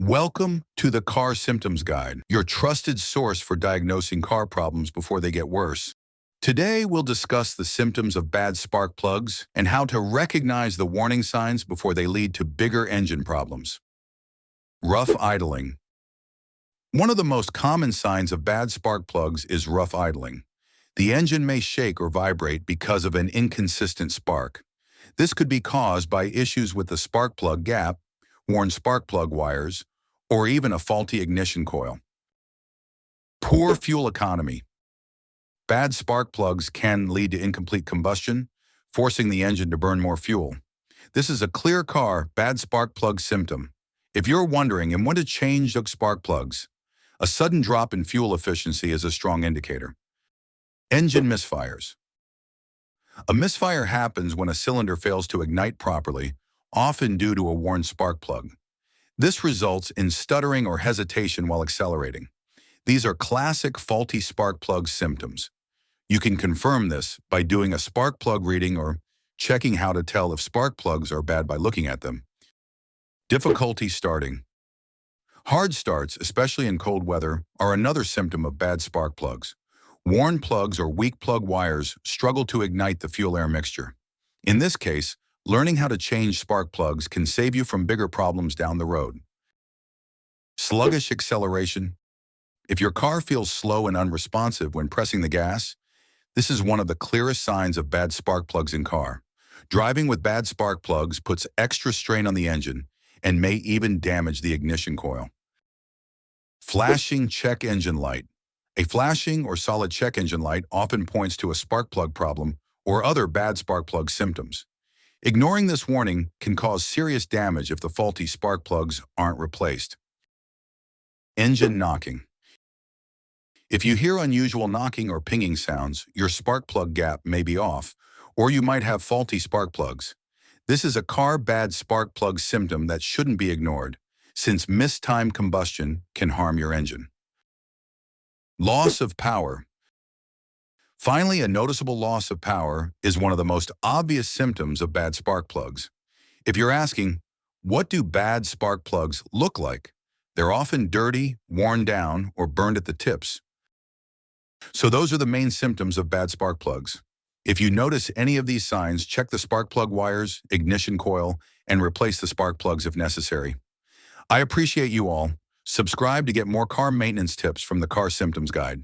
Welcome to the Car Symptoms Guide, your trusted source for diagnosing car problems before they get worse. Today, we'll discuss the symptoms of bad spark plugs and how to recognize the warning signs before they lead to bigger engine problems. Rough idling. One of the most common signs of bad spark plugs is rough idling. The engine may shake or vibrate because of an inconsistent spark. This could be caused by issues with the spark plug gap, worn spark plug wires, or even a faulty ignition coil. Poor fuel economy. Bad spark plugs can lead to incomplete combustion, forcing the engine to burn more fuel. This is a clear car bad spark plug symptom. If you're wondering when to change the spark plugs, a sudden drop in fuel efficiency is a strong indicator. Engine misfires. A misfire happens when a cylinder fails to ignite properly, often due to a worn spark plug. This results in stuttering or hesitation while accelerating. These are classic faulty spark plug symptoms. You can confirm this by doing a spark plug reading or checking how to tell if spark plugs are bad by looking at them. Difficulty starting. Hard starts, especially in cold weather, are another symptom of bad spark plugs. Worn plugs or weak plug wires struggle to ignite the fuel-air mixture. In this case, learning how to change spark plugs can save you from bigger problems down the road. Sluggish acceleration. If your car feels slow and unresponsive when pressing the gas, this is one of the clearest signs of bad spark plugs in car. Driving with bad spark plugs puts extra strain on the engine and may even damage the ignition coil. Flashing check engine light. A flashing or solid check engine light often points to a spark plug problem or other bad spark plug symptoms. Ignoring this warning can cause serious damage if the faulty spark plugs aren't replaced. Engine knocking. If you hear unusual knocking or pinging sounds, your spark plug gap may be off, or you might have faulty spark plugs. This is a car bad spark plug symptom that shouldn't be ignored, since mistimed combustion can harm your engine. Loss of power. Finally, a noticeable loss of power is one of the most obvious symptoms of bad spark plugs. If you're asking, what do bad spark plugs look like? They're often dirty, worn down, or burned at the tips. So those are the main symptoms of bad spark plugs. If you notice any of these signs, check the spark plug wires, ignition coil, and replace the spark plugs if necessary. I appreciate you all. Subscribe to get more car maintenance tips from the Car Symptoms Guide.